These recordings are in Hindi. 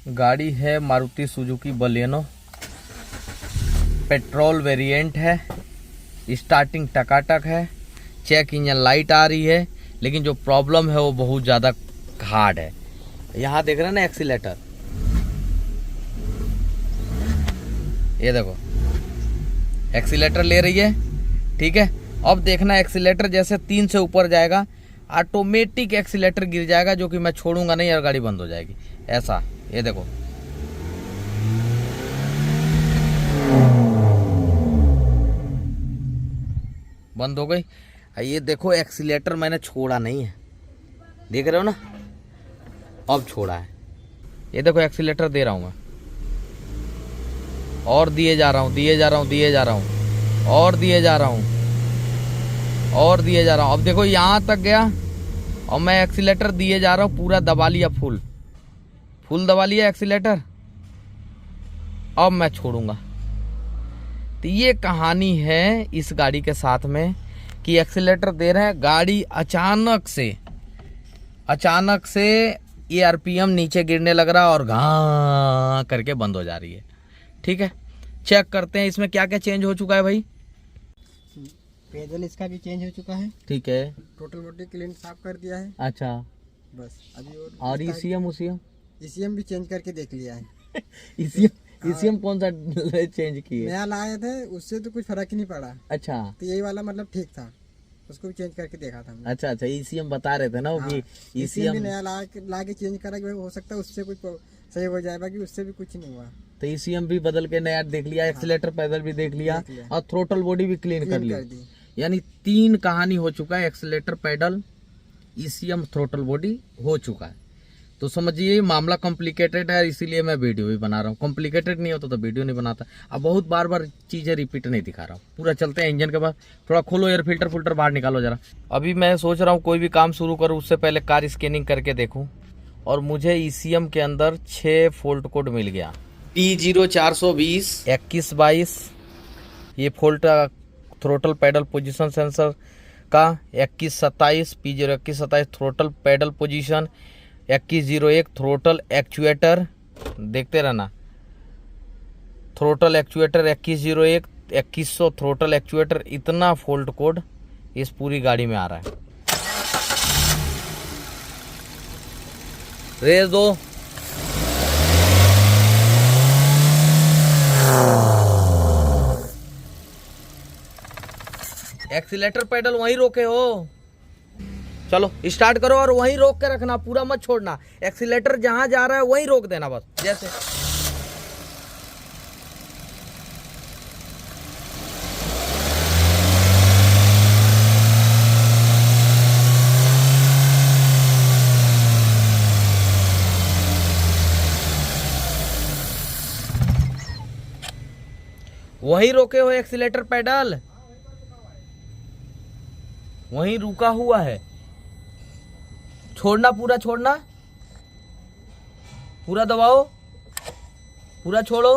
गाड़ी है Maruti Suzuki Baleno, petrol variant है, स्टार्टिंग टकाटक है, चेक इंजन लाइट आ रही है, लेकिन जो प्रॉब्लम है वो बहुत ज़्यादा हार्ड है। यहाँ देख रहे हैं ना एक्सीलेटर, ये देखो एक्सीलेटर ले रही है, ठीक है। अब देखना एक्सीलेटर जैसे 3 से ऊपर जाएगा ऑटोमेटिक एक्सीलेटर गिर जाएगा, जो कि मैं छोड़ूंगा नहीं और गाड़ी बंद हो जाएगी ऐसा। ये देखो बंद हो गई। ये देखो एक्सीलेटर मैंने छोड़ा नहीं है, देख रहे हो ना, अब छोड़ा है। ये देखो एक्सीलेटर दे रहा हूँ मैं, और दिए जा रहा हूँ, दिए जा रहा हूँ, दिए जा रहा हूँ, और दिए जा रहा हूँ, और दिए जा रहा हूँ। अब देखो यहाँ तक गया और मैं एक्सीलेटर दिए जा रहा हूँ, पूरा दबा लिया, फुल दबा लिया एक्सीलेटर। अब मैं छोड़ूंगा। तो ये कहानी है इस गाड़ी के साथ में कि एक्सीलेटर दे रहे हैं, गाड़ी अचानक से ये आरपीएम नीचे गिरने लग रहा है और घां करके बंद हो जा रही है। ठीक है, चेक करते हैं इसमें क्या क्या चेंज हो चुका है भाई। पेडल इसका भी चेंज हो चुका है, ठीक है, टोटल बॉडी क्लीन साफ कर दिया है। अच्छा, बस अभी और ईसीएम भी चेंज करके देख लिया है। ईसीएम कौन सा चेंज किए? नया लाए थे, उससे तो कुछ फर्क ही नहीं पड़ा। अच्छा, तो यही वाला मतलब ठीक था, उसको भी चेंज करके देखा था हमने। अच्छा, ईसीएम बता रहे थे ना वो कि ईसीएम भी नया ला के चेंज करा कि हो सकता है उससे कुछ सही हो जाएगा, कि उससे भी कुछ नहीं हुआ। तो ईसीएम भी बदल के नया देख लिया, एक्सीलेटर पैदल भी देख लिया और थ्रोटल बॉडी भी क्लीन कर ली। यानी 3 कहानी हो चुका है, accelerator pedal, ECM, throttle body हो चुका है। तो समझिए मामला कॉम्प्लिकेटेड है, इसीलिए मैं वीडियो भी बना रहा हूँ। कॉम्प्लिकेटेड नहीं होता तो वीडियो नहीं बनाता। अब बहुत बार चीजें रिपीट नहीं दिखा रहा हूँ। पूरा चलते हैं इंजन के बाद, थोड़ा खोलो एयर फिल्टर बाहर निकालो जरा। अभी मैं सोच रहा हूँ कोई भी काम शुरू करूँ उससे पहले कार स्कैनिंग करके देखूँ, और मुझे ईसीएम के अंदर 6 फॉल्ट कोड मिल गया। P0420 2122 ये fault throttle pedal position sensor का, 2127 P02127 throttle pedal position, 2101 throttle actuator, देखते रहना, थ्रोटल एक्चुएटर 2101, 2100 थ्रोटल एक्चुएटर। इतना फॉल्ट कोड इस पूरी गाड़ी में आ रहा है। रेस दो, एक्सीलेटर पैडल वहीं रोके हो, चलो स्टार्ट करो और वहीं रोक के रखना, पूरा मत छोड़ना। एक्सीलेटर जहां जा रहा है वहीं रोक देना बस, जैसे वहीं रोके हो, एक्सीलेटर पैडल वहीं रुका हुआ है। छोड़ना, पूरा छोड़ना, पूरा दबाओ, पूरा छोड़ो।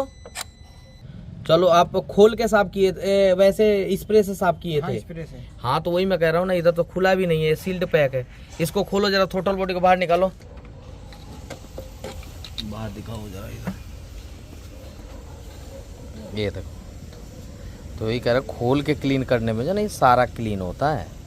चलो आप खोल के साफ किए थे, वैसे स्प्रे से साफ किए थे? स्प्रे से। हाँ तो वही मैं कह रहा हूँ ना, इधर तो खुला भी नहीं है, सील्ड पैक है। इसको खोलो जरा, थ्रोटल बॉडी को बाहर निकालो, बाहर दिखाओ जरा इधर, ये देखो। तो यही कह रहा, खोल के क्लीन करने में जो नहीं सारा क्लीन होता है।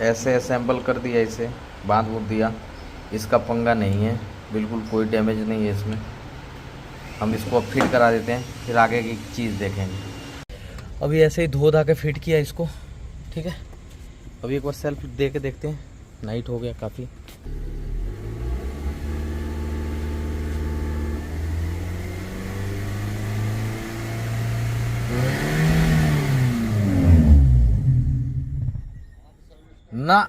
ऐसे असेंबल कर दिया, इसे बांध बूंद दिया। इसका पंगा नहीं है, बिल्कुल कोई डैमेज नहीं है इसमें। हम इसको अब फिट करा देते हैं, फिर आगे की चीज़ देखेंगे। अभी ऐसे ही धो धा के फिट किया इसको, ठीक है। अभी एक बार सेल्फ दे के देखते हैं, नाइट हो गया काफ़ी। ना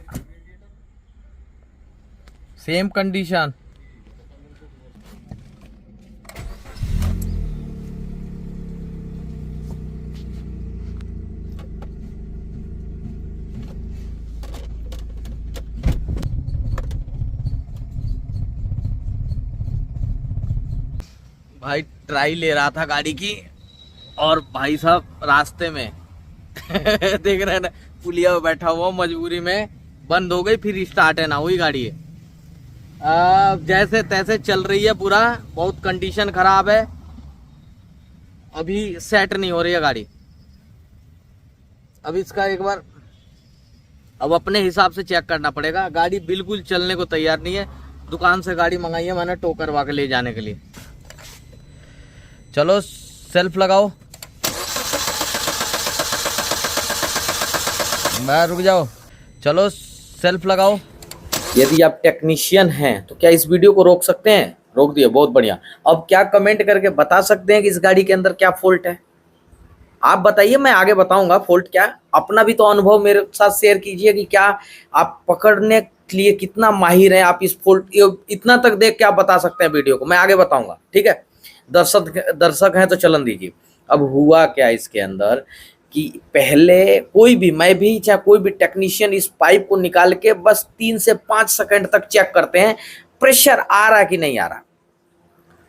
सेम कंडीशन। भाई ट्राई ले रहा था गाड़ी की और भाई साहब रास्ते में देख रहे हैं ना, पुलिया में बैठा हुआ मजबूरी में, बंद हो गई, फिर स्टार्ट है ना हुई गाड़ी है। जैसे तैसे चल रही है पूरा, बहुत कंडीशन खराब है, अभी सेट नहीं हो रही है गाड़ी। अब इसका एक बार अब अपने हिसाब से चेक करना पड़ेगा। गाड़ी बिल्कुल चलने को तैयार नहीं है। दुकान से गाड़ी मंगाई है मैंने टो करवा के ले जाने के लिए। चलो सेल्फ लगाओ। मैं रुक जाओ। चलो सेल्फ लगाओ। यदि आप टेक्नीशियन हैं तो क्या इस वीडियो को रोक सकते हैं? रोक दिए, बहुत बढ़िया। अब क्या कमेंट करके बता सकते हैं कि इस गाड़ी के अंदर क्या फॉल्ट है? आप बताइए, मैं आगे बताऊंगा फॉल्ट क्या। अपना भी तो अनुभव मेरे साथ शेयर कीजिए कि क्या आप पकड़ने के लिए कितना माहिर हैं। आप इस फॉल्ट इतना तक देख के आप बता सकते हैं वीडियो को, मैं आगे बताऊंगा, ठीक है। दर्शक हैं तो चलन दीजिए। अब हुआ क्या इसके अंदर कि पहले कोई भी, मैं भी चाहे कोई भी टेक्नीशियन इस पाइप को निकाल के बस 3 से 5 सेकंड तक चेक करते हैं प्रेशर आ रहा कि नहीं आ रहा।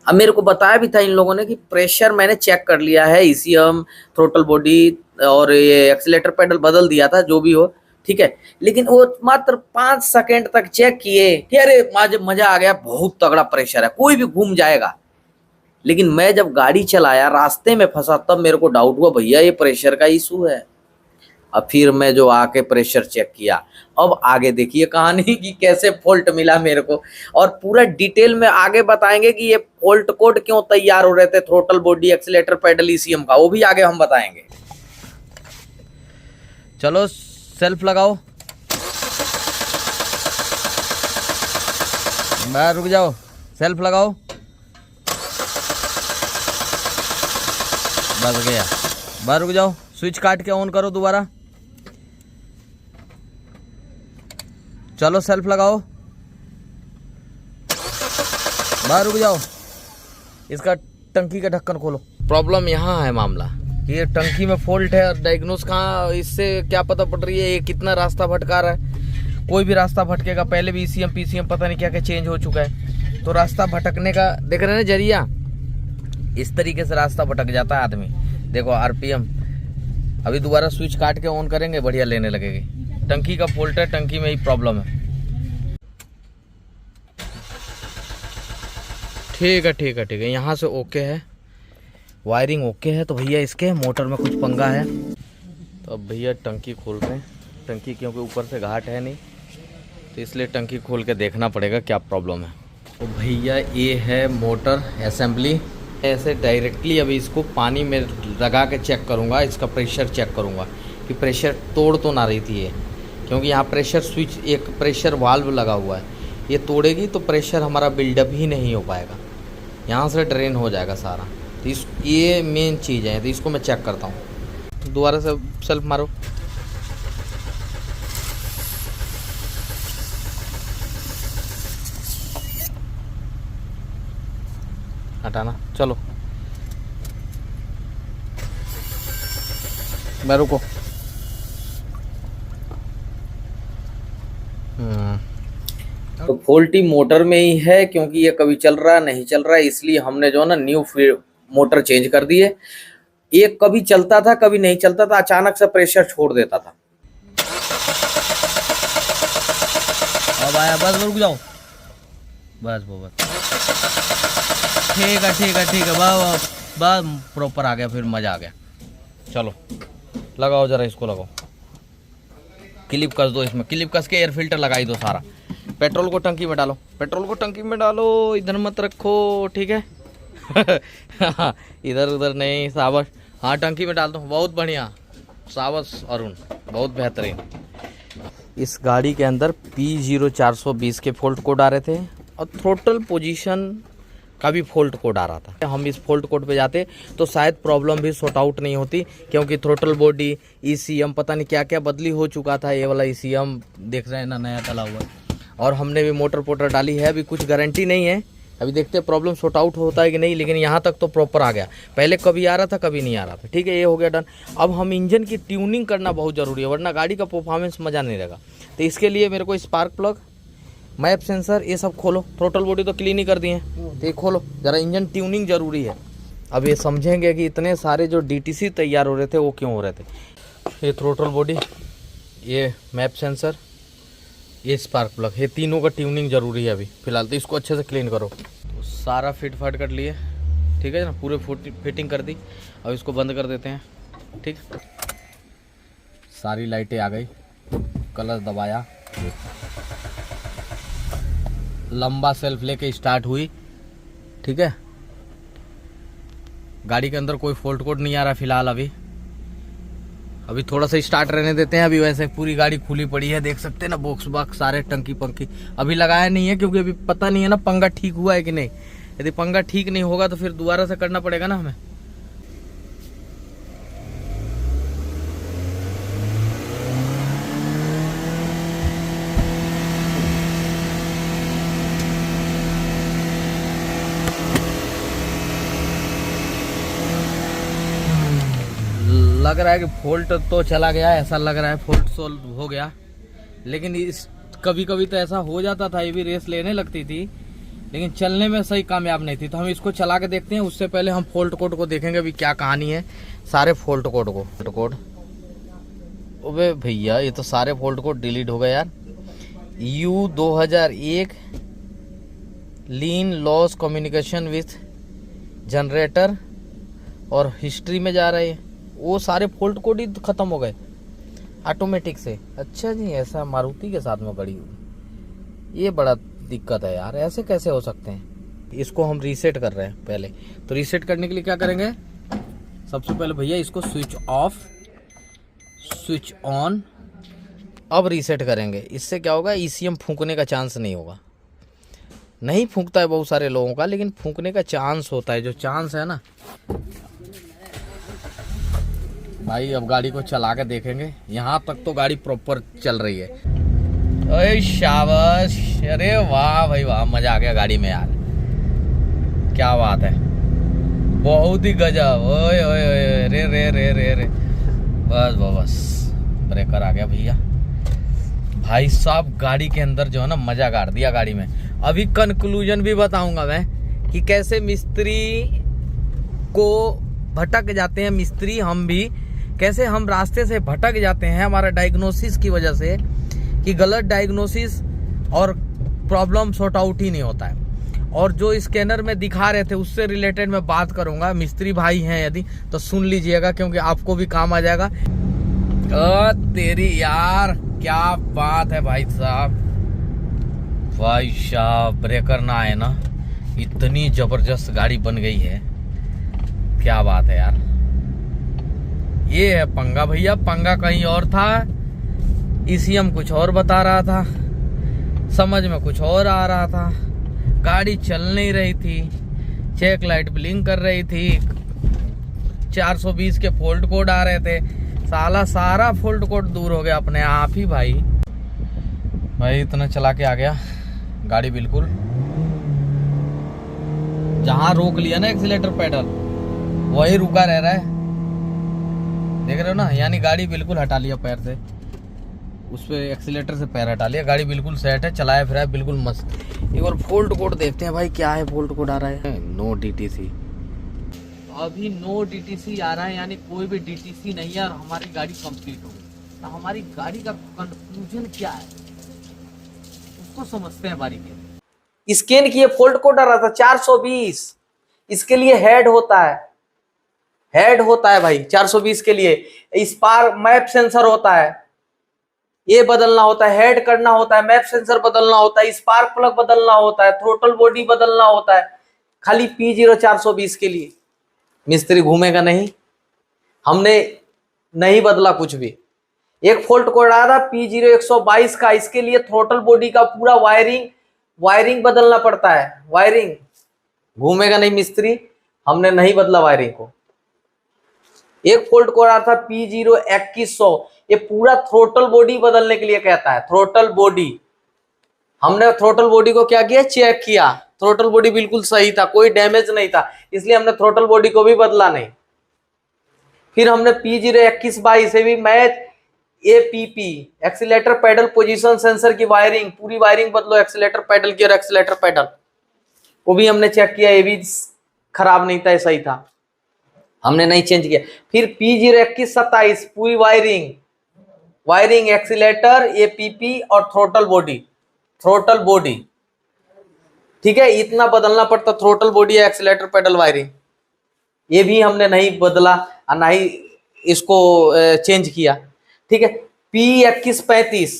अब मेरे को बताया भी था इन लोगों ने कि प्रेशर मैंने चेक कर लिया है, ईसीएम, थ्रोटल बॉडी और ये एक्सीलेटर पेडल बदल दिया था, जो भी हो, ठीक है। लेकिन वो मात्र 5 सेकंड तक चेक किए कि अरे मजा आ गया, बहुत तगड़ा प्रेशर है, कोई भी घूम जाएगा। लेकिन मैं जब गाड़ी चलाया, रास्ते में फंसा, तब मेरे को डाउट हुआ भैया ये प्रेशर का इशू है। अब फिर मैं जो आके प्रेशर चेक किया। अब आगे देखिए कहानी कि कैसे फॉल्ट मिला मेरे को, और पूरा डिटेल में आगे बताएंगे कि ये फॉल्ट कोड क्यों तैयार हो रहे थे, throttle body, accelerator pedal, ECM का, वो भी आगे हम बताएंगे। चलो सेल्फ लगाओ। मैं रुक जाओ। सेल्फ लगाओ। बस गया। बाहर रुक जाओ। स्विच काट के ऑन करो दोबारा। चलो सेल्फ लगाओ। बाहर रुक जाओ। इसका टंकी का ढक्कन खोलो। प्रॉब्लम यहाँ है मामला, ये टंकी में फॉल्ट है और डायग्नोस कहाँ, इससे क्या पता पड़ रही है ये कितना रास्ता भटका रहा है। कोई भी रास्ता भटकेगा, पहले भी ईसीएम पीसीएम पता नहीं क्या क्या चेंज हो चुका है, तो रास्ता भटकने का देख रहे हैं ना जरिया, इस तरीके से रास्ता भटक जाता है आदमी। देखो आरपीएम, अभी दोबारा स्विच काट के ऑन करेंगे, बढ़िया लेने लगेगी। टंकी का फॉल्ट है, टंकी में ही प्रॉब्लम है। ठीक है ठीक है ठीक है, यहाँ से ओके है, वायरिंग ओके है। तो भैया इसके मोटर में कुछ पंगा है, तो अब भैया टंकी खोल रहे हैं। टंकी क्योंकि ऊपर से घाट है नहीं, तो इसलिए टंकी खोल के देखना पड़ेगा क्या प्रॉब्लम है। तो भैया ये है मोटर असेंबली। ऐसे डायरेक्टली अभी इसको पानी में लगा के चेक करूँगा, इसका प्रेशर चेक करूँगा कि प्रेशर तोड़ तो ना रही थी ये, क्योंकि यहाँ प्रेशर स्विच, एक प्रेशर वाल्व लगा हुआ है, ये तोड़ेगी तो प्रेशर हमारा बिल्डअप ही नहीं हो पाएगा, यहाँ से ड्रेन हो जाएगा सारा। तो ये मेन चीज़ है, तो इसको मैं चेक करता हूँ। दोबारा से सेल्फ मारो। हटाना, चलो मैं रुको। तो फॉल्टी मोटर में ही है, क्योंकि ये कभी चल रहा नहीं चल रहा है, इसलिए हमने जो है ना न्यू मोटर चेंज कर दी है। ये कभी चलता था कभी नहीं चलता था, अचानक से प्रेशर छोड़ देता था। अब आया, बस रुक जाओ, बस बस ठीक है ठीक है ठीक है, बस प्रॉपर आ गया, फिर मजा आ गया। चलो लगाओ जरा, इसको लगाओ, क्लिप कस दो, इसमें क्लिप कस के एयर फिल्टर लगाई दो सारा। पेट्रोल को टंकी में डालो, पेट्रोल को टंकी में डालो, इधर मत रखो, ठीक है इधर उधर नहीं, सावस, हाँ टंकी में डाल दो, बहुत बढ़िया, सावस अरुण, बहुत बेहतरीन। इस गाड़ी के अंदर P0420 के फॉल्ट कोड आ रहे थे, और थ्रोटल पोजीशन का भी फॉल्ट कोड आ रहा था। हम इस फॉल्ट कोड पे जाते तो शायद प्रॉब्लम भी सॉर्ट आउट नहीं होती, क्योंकि थ्रोटल बॉडी ECM पता नहीं क्या क्या बदली हो चुका था। ये वाला ECM देख रहे हैं ना, नया डला हुआ, और हमने भी मोटर पोटर डाली है, अभी कुछ गारंटी नहीं है, अभी देखते हैं प्रॉब्लम सॉर्ट आउट होता है कि नहीं। लेकिन यहाँ तक तो प्रॉपर आ गया, पहले कभी आ रहा था कभी नहीं आ रहा था। ठीक है, ये हो गया डन। अब हम इंजन की ट्यूनिंग करना बहुत ज़रूरी है, वरना गाड़ी का परफॉर्मेंस मज़ा नहीं रहेगा। तो इसके लिए मेरे को स्पार्क प्लग, मैप सेंसर, ये सब खोलो। थ्रोटल बॉडी तो क्लीन ही कर दिए, तो ये खोलो ज़रा, इंजन ट्यूनिंग ज़रूरी है। अब ये समझेंगे कि इतने सारे जो DTC तैयार हो रहे थे वो क्यों हो रहे थे। ये थ्रोटल बॉडी, ये मैप सेंसर, ये स्पार्क प्लग, ये तीनों का ट्यूनिंग ज़रूरी है अभी फ़िलहाल। तो इसको अच्छे से क्लीन करो। तो सारा फिट फाट कर लिए, ठीक है ना, पूरे फिटिंग कर दी। अब इसको बंद कर देते हैं। ठीक, सारी लाइटें आ गई, कलर दबाया, लंबा सेल्फ लेके स्टार्ट हुई। ठीक है, गाड़ी के अंदर कोई फॉल्ट कोड नहीं आ रहा फिलहाल। अभी थोड़ा सा स्टार्ट रहने देते हैं। अभी वैसे पूरी गाड़ी खुली पड़ी है, देख सकते हैं ना, बॉक्स बॉक्स सारे, टंकी पंकी अभी लगाया नहीं है, क्योंकि अभी पता नहीं है ना पंगा ठीक हुआ है कि नहीं। यदि पंगा ठीक नहीं होगा तो फिर दोबारा से करना पड़ेगा ना हमें। लग रहा है कि फॉल्ट तो चला गया, ऐसा लग रहा है फॉल्ट सोल्व हो गया। लेकिन इस कभी कभी तो ऐसा हो जाता था, ये भी रेस लेने लगती थी, लेकिन चलने में सही कामयाब नहीं थी। तो हम इसको चला के देखते हैं, उससे पहले हम फॉल्ट कोड को देखेंगे अभी क्या कहानी है। सारे फॉल्ट कोड अबे भैया, ये तो सारे फॉल्ट कोड डिलीट हो गए यार। U 2001 lean loss communication with generator, और हिस्ट्री में जा रहे हैं वो सारे फॉल्ट कोड ही खत्म हो गए ऑटोमेटिक से। अच्छा जी, ऐसा मारुति के साथ में बड़ी, ये बड़ा दिक्कत है यार, ऐसे कैसे हो सकते हैं। इसको हम रीसेट कर रहे हैं पहले। तो रीसेट करने के लिए क्या करेंगे, सबसे पहले भैया इसको स्विच ऑफ, स्विच ऑन, अब रीसेट करेंगे। इससे क्या होगा, ECM फूंकने का चांस नहीं होगा। नहीं फूंकता है बहुत सारे लोगों का, लेकिन फूंकने का चांस होता है। जो चांस है ना भाई, अब गाड़ी को चला के देखेंगे। यहाँ तक तो गाड़ी प्रॉपर चल रही है। अरे शाबाश, अरे वाह भाई वाह, मजा आ गया गाड़ी में यार, क्या बात है, बहुत ही गजब। ओए ओए ओए, रे रे रे रे रे, बस बस बस, ब्रेकर आ गया भैया। भाई साहब, गाड़ी के अंदर जो है ना, मजा गाड़ दिया गाड़ी में। अभी कंक्लूजन भी बताऊंगा मैं कि कैसे मिस्त्री को भटक जाते हैं मिस्त्री, हम भी कैसे हम रास्ते से भटक जाते हैं हमारा डायग्नोसिस की वजह से, कि गलत डायग्नोसिस और प्रॉब्लम सॉर्ट आउट ही नहीं होता है। और जो स्कैनर में दिखा रहे थे उससे रिलेटेड मैं बात करूंगा। मिस्त्री भाई हैं यदि तो सुन लीजिएगा, क्योंकि आपको भी काम आ जाएगा। तेरी यार, क्या बात है भाई साहब, भाई साहब, ब्रेकर ना आए ना, इतनी जबरदस्त गाड़ी बन गई है, क्या बात है यार। ये है पंगा भैया, पंगा कहीं और था, ECM कुछ और बता रहा था, समझ में कुछ और आ रहा था, गाड़ी चल नहीं रही थी, चेक लाइट ब्लिंक कर रही थी, 420 के फॉल्ट कोड आ रहे थे। साला सारा फॉल्ट कोड दूर हो गया अपने आप ही भाई। भाई इतना चला के आ गया गाड़ी, बिल्कुल जहां रोक लिया ना एक्सीलेटर पेडल, वही रुका रह रहा है, देख रहे हो ना। यानी गाड़ी बिल्कुल हटा लिया पैर से, उस पे एक्सीलेटर से पैर हटा लिया, गाड़ी बिल्कुल सेट है, चलाया फिर बिल्कुल मस्त। एक और फॉल्ट कोड देखते हैं भाई, क्या है फॉल्ट कोड आ रहा है। नो DTC, अभी नो DTC आ रहा है, यानी कोई भी DTC नहीं है और हमारी गाड़ी कंप्लीट हो गई। तो हमारी गाड़ी का कंक्लूजन क्या है उसको समझते हैं बारीकी। स्कैन किए फॉल्ट कोड आ रहा था 420, इसके लिए हेड होता है, हेड होता है भाई 420 के लिए। स्पार्क मैप सेंसर होता है, ये बदलना होता है, हेड करना होता है, मैप सेंसर बदलना होता है, स्पार्क प्लग बदलना होता है, थ्रोटल बॉडी बदलना होता है, खाली P0 420 के लिए। मिस्त्री घूमेगा नहीं, हमने नहीं बदला कुछ भी। एक फॉल्ट कोड आया था P0 122 का, इसके लिए थ्रोटल बॉडी का पूरा वायरिंग बदलना पड़ता है, वायरिंग घूमेगा नहीं मिस्त्री, हमने नहीं बदला वायरिंग को। एक फॉल्ट कोड आ रहा था P02100, ये पूरा थ्रोटल बॉडी बदलने के लिए कहता है, थ्रोटल बॉडी। हमने थ्रोटल बॉडी को क्या किया, चेक किया, थ्रोटल बॉडी बिल्कुल सही था, कोई डैमेज नहीं था, इसलिए हमने थ्रोटल बॉडी को भी बदला नहीं। फिर हमने P02122 से भी match APP, accelerator pedal position sensor की वायरिंग, पूरी वायरिंग बदलो एक्सीलेटर पेडल की, और एक्सीलेटर पेडल को भी हमने चेक किया, ये भी खराब नहीं था, ये सही था, हमने नहीं चेंज किया। फिर P02127 पूरी वायरिंग एक्सीलेटर, APP और थ्रोटल बॉडी, ठीक है, इतना बदलना पड़ता, थ्रोटल बॉडी या एक्सीलेटर पेडल वायरिंग, ये भी हमने नहीं बदला और ना ही इसको चेंज किया, ठीक है। P2135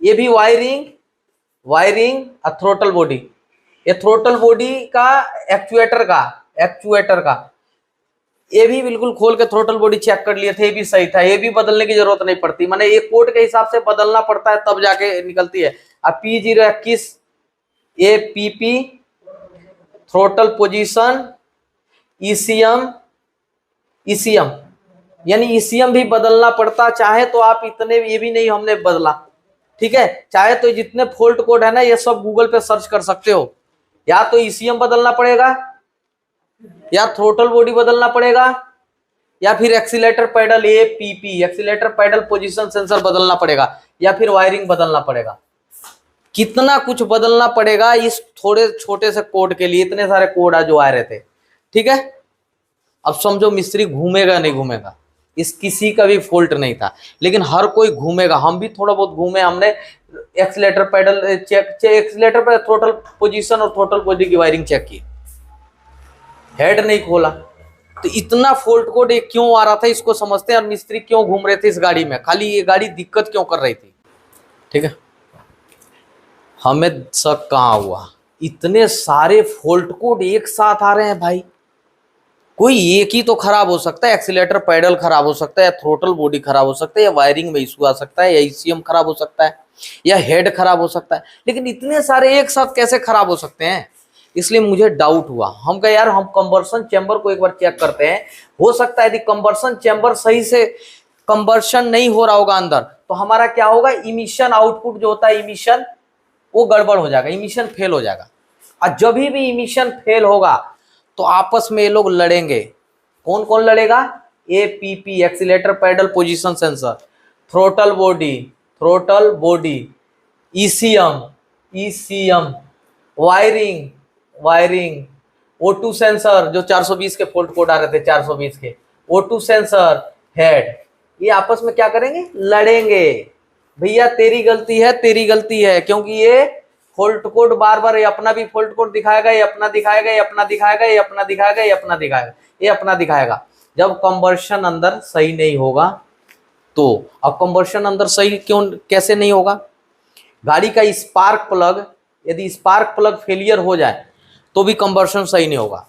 ये भी वायरिंग और थ्रोटल बॉडी, ये थ्रोटल बॉडी का एक्चुएटर का ये भी बिल्कुल खोल के थ्रोटल बॉडी चेक कर लिए थे, ये भी सही था, ये भी बदलने की जरूरत नहीं पड़ती, माने ये कोड के हिसाब से बदलना पड़ता है तब जाके निकलती है। अब P021 APP throttle position ECM यानी ECM भी बदलना पड़ता, चाहे तो आप इतने, ये भी नहीं हमने बदला, ठीक है, चाहे तो जितने फॉल्ट कोड है ना ये सब गूगल पे सर्च कर सकते हो, या तो ECM बदलना पड़ेगा, या थ्रोटल बॉडी बदलना पड़ेगा, या फिर accelerator pedal APP accelerator pedal position sensor बदलना पड़ेगा, या फिर वायरिंग बदलना पड़ेगा। कितना कुछ बदलना पड़ेगा इस थोड़े छोटे से कोड के लिए, इतने सारे कोड आज जो आ रहे थे, ठीक है। अब समझो मिस्त्री घूमेगा नहीं घूमेगा, इस किसी का भी फॉल्ट नहीं था, लेकिन हर कोई घूमेगा, हम भी थोड़ा बहुत घूमे, हमने एक्सीलेटर पेडल चेक, एक्सीलेटर पे थ्रोटल पोजीशन और थ्रोटल बॉडी की वायरिंग चेक की, हेड नहीं खोला, तो इतना फॉल्ट कोड ये क्यों आ रहा था इसको समझते हैं, और मिस्त्री क्यों घूम रहे थे इस गाड़ी में, खाली ये गाड़ी दिक्कत क्यों कर रही थी, ठीक है। हमें शक कहाँ हुआ, इतने सारे फॉल्ट कोड एक साथ आ रहे हैं भाई, कोई एक ही तो खराब हो सकता है, एक्सीलेटर पैडल खराब हो सकता है, या थ्रोटल बॉडी खराब हो सकता है, या वायरिंग में इशू आ सकता है, या ECM खराब हो सकता है, या हेड खराब हो सकता है, लेकिन इतने सारे एक साथ कैसे खराब हो सकते हैं, इसलिए मुझे डाउट हुआ। हम कहे यार हम कंबर्शन चैम्बर को एक बार चेक करते हैं, हो सकता है यदि कंबर्शन चैम्बर सही से कंबर्शन नहीं हो रहा होगा अंदर, तो हमारा क्या होगा, इमिशन आउटपुट जो होता है इमिशन, वो गड़बड़ हो जाएगा, इमिशन फेल हो जाएगा, और जब भी इमिशन फेल होगा तो आपस में ये लोग लड़ेंगे। कौन कौन लड़ेगा, APP accelerator pedal position sensor, throttle body, ECM wiring, O2 sensor, जो 420 के फॉल्ट कोड आ रहे थे, 420 के O2 सेंसर, हेड, ये आपस में क्या करेंगे, लड़ेंगे, भैया तेरी गलती है, क्योंकि ये फॉल्ट कोड बार बार ये अपना भी फॉल्ट कोड दिखाएगा, ये अपना दिखाएगा, जब कंबर्शन अंदर सही नहीं होगा तो। अब कंबर्शन अंदर सही कैसे नहीं होगा, गाड़ी का स्पार्क प्लग, यदि स्पार्क प्लग फेलियर हो जाए तो भी कंबर्शन सही नहीं होगा,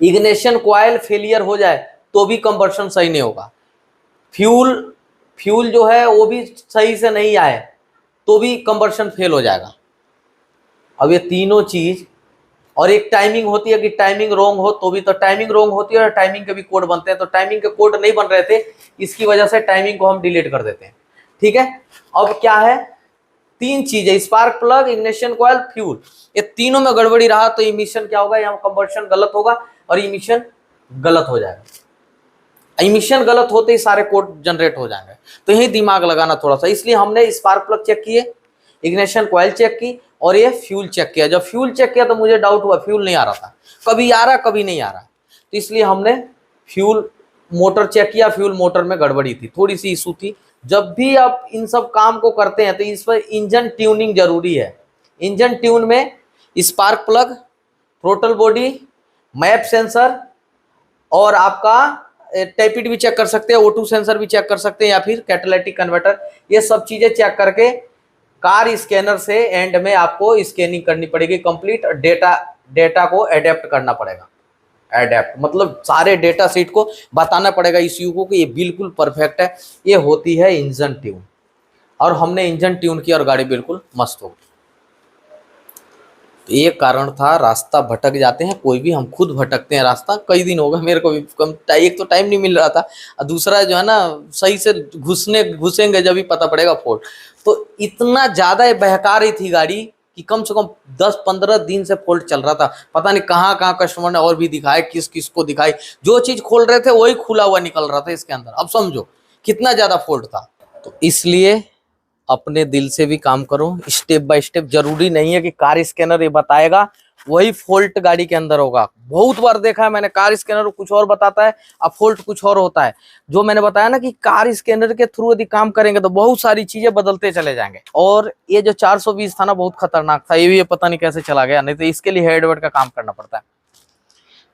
इग्निशन कॉइल फेलियर हो जाए तो भी कंबर्शन सही नहीं होगा, फ्यूल जो है वो भी सही से नहीं आए तो भी कंबर्शन फेल हो जाएगा। अब ये तीनों चीज, और एक टाइमिंग होती है कि टाइमिंग रॉन्ग हो तो भी, तो टाइमिंग रॉन्ग होती है और टाइमिंग के भी कोड बनते हैं, तो टाइमिंग के कोड नहीं बन रहे थे, इसकी वजह से टाइमिंग को हम डिलीट कर देते हैं, ठीक है। अब क्या है, तीन चीजें, spark plug, ignition coil, fuel, ये तीनों में गड़बड़ी रहा तो इमिशन क्या होगा, यहाँ कंबर्शन गलत होगा और इमिशन गलत हो जाएगा, इमिशन गलत होते ही सारे कोड जनरेट हो जाएंगे, तो यही दिमाग लगाना थोड़ा सा। इसलिए हमने स्पार्क प्लग चेक किए, इग्निशन कॉइल चेक की, और ये फ्यूल चेक किया। जब फ्यूल चेक किया तो मुझे डाउट हुआ, फ्यूल नहीं आ रहा था, कभी आ रहा कभी नहीं आ रहा, तो इसलिए हमने फ्यूल मोटर चेक किया, फ्यूल मोटर में गड़बड़ी थी, थोड़ी सी इशू थी। जब भी आप इन सब काम को करते हैं तो इस पर इंजन ट्यूनिंग जरूरी है। इंजन ट्यून में spark plug, throttle body, map sensor, और आपका टैपिड भी चेक कर सकते हैं, O2 सेंसर भी चेक कर सकते हैं, या फिर कैटालिटिक कन्वर्टर, ये सब चीजें चेक करके कार स्कैनर से एंड में आपको स्कैनिंग करनी पड़ेगी, कंप्लीट डेटा को एडेप्ट करना पड़ेगा। एडेप्ट मतलब सारे डेटा सीट को बताना पड़ेगा ECU को कि ये बिल्कुल परफेक्ट है। ये होती है इंजन ट्यून, और हमने इंजन ट्यून किया और गाड़ी बिल्कुल मस्त हो गई। तो ये कारण था, रास्ता भटक जाते हैं, कोई भी, हम खुद भटकते हैं रास्ता। कई दिन होगा मेरे को भी, एक तो टाइम नहीं मिल रहा था, और दूसरा जो है ना सही से घुसेंगे जब भी पता पड़ेगा फॉल्ट। तो इतना ज़्यादा बहका रही थी गाड़ी कि कम से कम 10-15 दिन से फॉल्ट चल रहा था। पता नहीं कहाँ कस्टमर ने और भी दिखाए, किस किस को दिखाई, जो चीज़ खोल रहे थे वही खुला हुआ निकल रहा था इसके अंदर। अब समझो कितना ज़्यादा फॉल्ट था। तो इसलिए अपने दिल से भी काम करो, स्टेप बाय स्टेप। जरूरी नहीं है कि कार स्कैनर ये बताएगा वही फॉल्ट गाड़ी के अंदर होगा। बहुत बार देखा है मैंने, कार स्कैनर कुछ और बताता है अब फॉल्ट कुछ और होता है। जो मैंने बताया ना कि कार स्कैनर के थ्रू यदि काम करेंगे तो बहुत सारी चीजें बदलते चले जाएंगे। और ये जो 420 था ना, बहुत खतरनाक था, ये भी पता नहीं कैसे चला गया, नहीं तो इसके लिए हेडवेट का काम करना पड़ता है।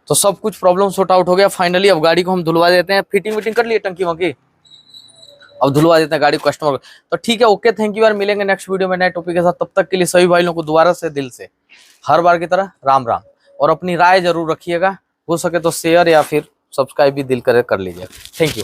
तो सब कुछ प्रॉब्लम सॉर्ट आउट हो गया फाइनली। अब गाड़ी को हम धुलवा देते हैं, फिटिंग विटिंग कर लिए टंकी वंकी, अब धुलवा देते हैं गाड़ी को कस्टमर। तो ठीक है, ओके, थैंक यू यार। मिलेंगे नेक्स्ट वीडियो में नए टॉपिक के साथ। तब तक के लिए सभी भाई लोगों को दोबारा से दिल से हर बार की तरह राम राम। और अपनी राय जरूर रखिएगा, हो सके तो शेयर या फिर सब्सक्राइब भी दिल करे कर लीजिएगा। Thank you.